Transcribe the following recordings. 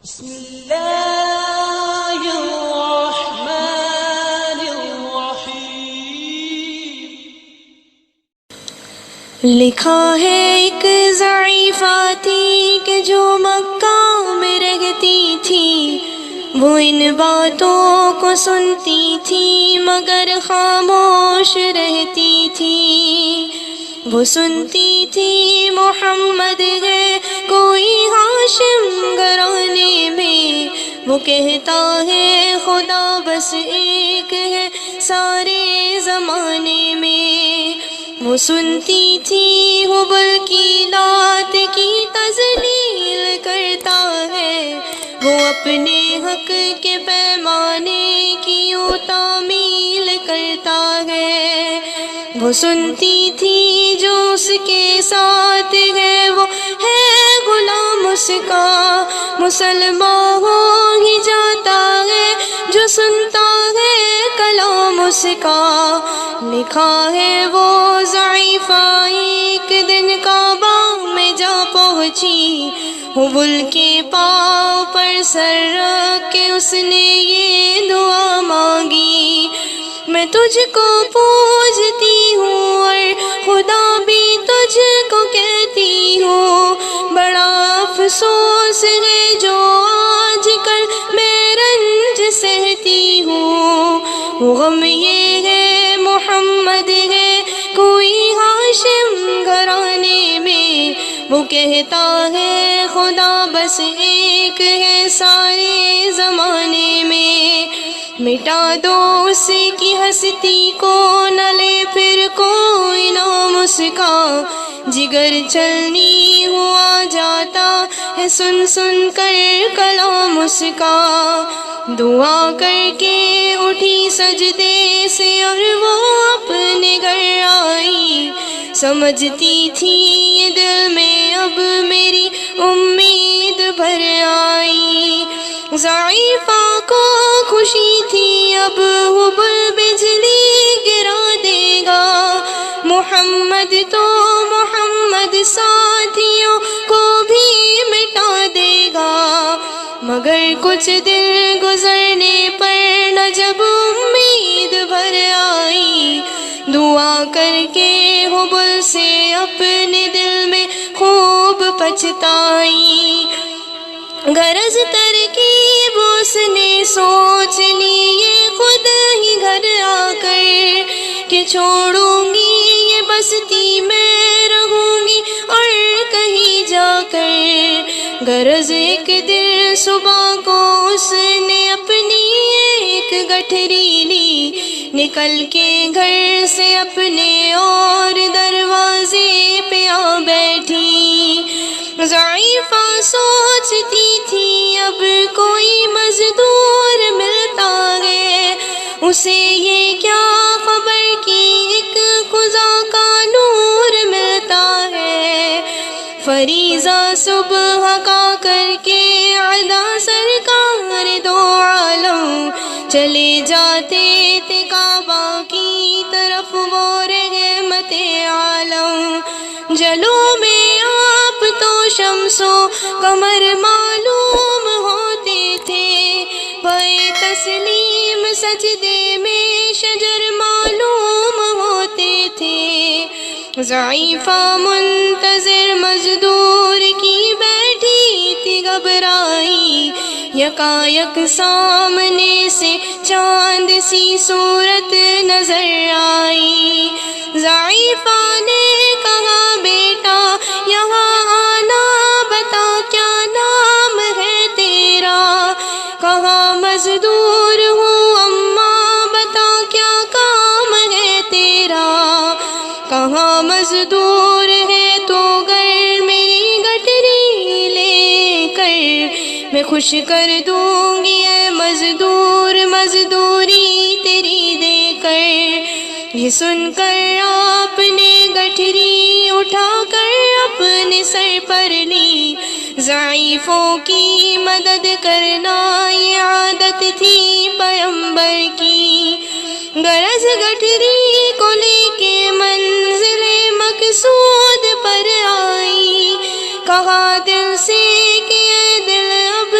بسم اللہ الرحمن الرحیم۔ لکھا ہے ایک ضعیفہ تھی کہ جو مکہ میں رہتی تھی، وہ ان باتوں کو سنتی تھی مگر خاموش رہتی تھی۔ وہ سنتی تھی محمد ہے کوئی ہاشم گھرانے میں، وہ کہتا ہے خدا بس ایک ہے سارے زمانے میں۔ وہ سنتی تھی حبل کی لات کی تذلیل کرتا ہے، وہ اپنے حق کے پیمانے کی یوں تعمیل کرتا ہے۔ وہ سنتی تھی جو اس کے ساتھ ہے وہ ہے غلام اس کا، مسلمان ہو ہی جاتا ہے جو سنتا ہے کلام اس کا۔ لکھا ہے وہ ضعیفہ ایک دن کعبہ میں جا پہنچی، حبل کے پاؤں پر سر رکھ کے اس نے یہ دعا مانگی، میں تجھ کو پوجتی ہوں اور خدا بھی تجھ کو کہتی ہوں، بڑا افسوس ہے جو آج کل میں رنج سہتی ہوں۔ وہ غم یہ ہے محمد ہے کوئی ہاشم گھرانے میں، وہ کہتا ہے خدا بس ایک ہے سارے زمانے میں۔ مٹا دو اس کی ہستی کو نہ لے پھر کوئی نام اس کا، جگر چلنی ہوا جاتا ہے سن سن کر کلام اس کا۔ دعا کر کے اٹھی سجدے سے اور وہ اپنے گھر آئی، سمجھتی تھی یہ دل میں اب میری امید بھر آئی۔ ضعیفہ کو خوشی تھی اب حبل بجلی گرا دے گا، محمد تو محمد ساتھیوں کو بھی مٹا دے گا۔ مگر کچھ دن گزرنے پر نہ جب امید بھر آئی، دعا کر کے حبل سے اپنے دل میں خوب پچھتائی۔ غرض ترکیب اس نے سوچ لی یہ خود ہی گھر آ کر، کہ چھوڑوں گی یہ بستی میں رہوں گی اور کہیں جا کر۔ غرض ایک دن صبح کو اس نے اپنی ایک گٹھری لی، نکل کے گھر سے اپنے اور دروازے پہ آ بیٹھی۔ ضعیفہ سوچتی تھی اب کوئی مزدور ملتا ہے اسے یہ کیا خبر کہ ایک خدا کا نور ملتا ہے۔ فریضہ صبح کا کر کے ادا سرکار دو عالم چلے جاتے تھے کعبہ کی طرف، وہ رحمت عالم۔ جلو میں آپ تو شمس و قمر معلوم ہوتے تھے، پائے تسلیم سجدے میں شجر معلوم ہوتے تھے۔ ضعیفہ منتظر مزدور کی بیٹھی تھی گھبرائی، یکایک سامنے سے چاند سی صورت نظر آئی۔ ضعیفہ نے کہا بیٹا یہاں آنا، بتا کیا نام ہے تیرا؟ کہا مزدور ہوں اماں، بتا کیا کام ہے تیرا؟ کہا مزدور ہے تو گر میری گٹری لے کر میں خوش کر دوں گی اے مزدور، مزدوری تیری دے کر۔ یہ سن کر آپ نے گٹھری اٹھا کر اپنے سر پر لی، ضعیفوں کی مدد کرنا یہ عادت تھی پیغمبر کی۔ غرض گٹھری کو لے کے منزل مقصود پر آئی، کہا دل سے کہ اے دل اب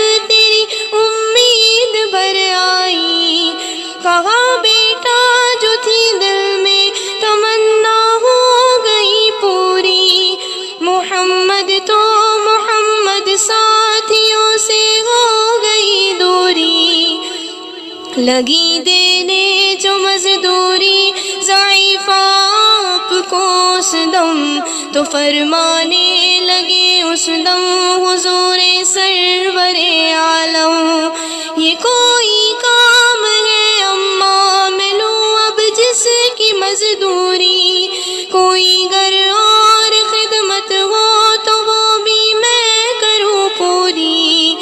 لگی دینے جو مزدوری ضعیف آپ کو اس دم، تو فرمانے لگے اس دم حضور سرور عالم، یہ کوئی کام ہے اماں میں لوں اب جس کی مزدوری، کوئی گر اور خدمت ہو تو وہ بھی میں کروں پوری،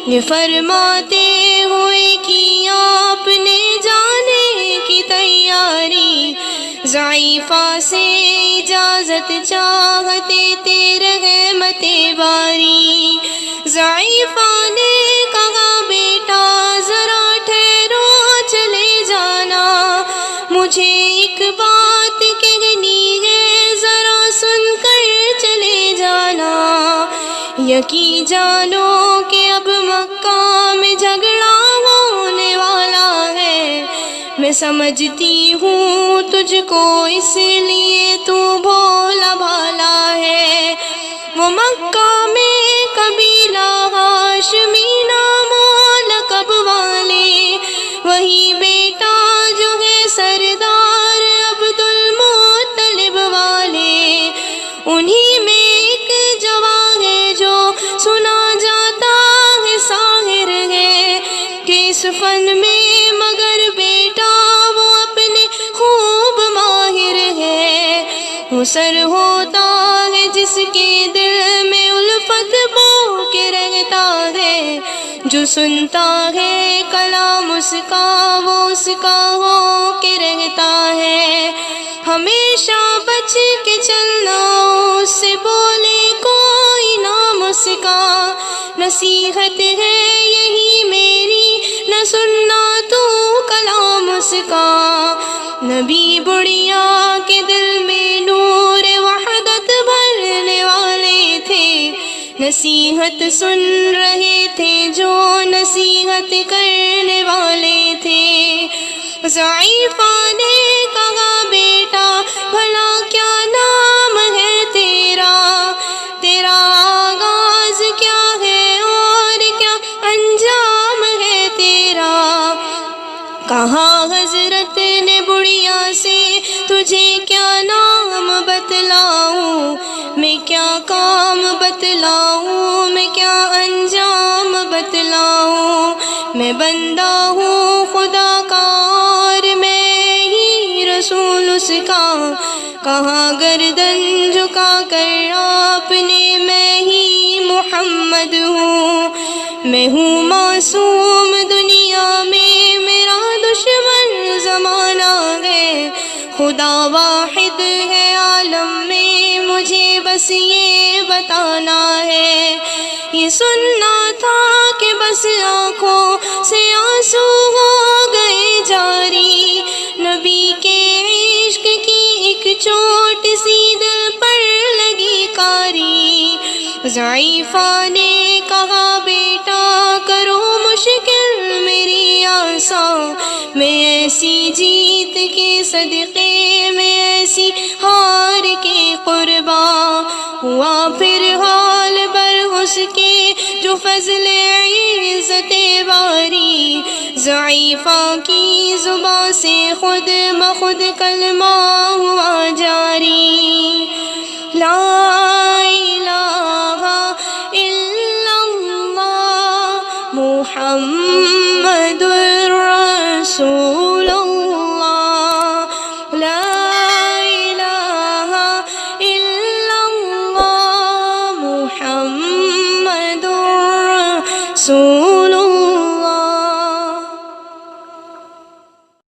یہ فرماتے ہوئے کی آپ نے جانے کی تیاری، ضعیفہ سے اجازت چاہتے تیرے رحمت باری، ضعیفہ نے کہا بیٹا ذرا ٹھہرو چلے جانا، مجھے ایک بات کہنی ہے ذرا سن کر چلے جانا، یقین جانو کہ اب مکہ میں جھگڑا ہونے والا ہے، میں سمجھتی ہوں تجھ کو اس لیے تو بھولا بھالا ہے، وہ مکہ میں قبیلہ ہاشمی نام و لقب والے، وہی بیٹا جو ہے سردار عبد المطلب والے، انہی میں ایک جوان ہے جو سنا جاتا ہے ساحر ہے، کہ اس فن میں مگر بیٹا وہ اپنے خوب ماہر ہے، وہ سر ہوتا ہے جس کے دل میں الفت بو کے رہتا ہے، جو سنتا ہے کلام اس کا وہ اس کا ہو کے رہتا ہے، ہمیشہ بچ کے چلنا اس سے بولے کوئی نام اس کا، نصیحت ہے یہی میری نہ سننا تو کلام اس کا، نبی بڑھیا کے دل میں نور وحدت بھرنے والے تھے، نصیحت سن رہے تھے جو نصیحت کرنے والے تھے، ضعیفہ نے کہا بیٹا بھلا کیا نام ہے تیرا، تیرا آغاز کیا ہے اور کیا انجام ہے تیرا، کہا حضرت نے بڑھیا سے تجھے کیا نام بتلاؤں، میں کیا کام بتلاؤں، میں کیا انجام بتلاؤں، میں بندہ ہوں خدا کا اور میں ہی رسول اس کا، کہاں گردن جھکا کر آپ نے میں ہی محمد ہوں، میں ہوں معصوم دنیا میں میرا دشمن زمانہ ہے، خدا واحد ہے عالم میں مجھے بس یہ بتانا ہے، یہ سننا تھا کہ بس آنکھوں سے آنسو ہو گئے جاری، نبی کے عشق کی ایک چوٹ سی دل پر لگی کاری، ضعیفہ نے کہا بیٹا کرو مشکل میری آسان، میں ایسی جیت کے صدقے میں ایسی ہار کے قرباں، ہوا پھر حال بر اس کے جو فضل عزت باری، ضعیفہ کی زبان سے خود بخود کلمہ ہوا جاری، لا الہ الا اللہ محمد رسول اللہ، لا الہ الا اللہ محمد رسول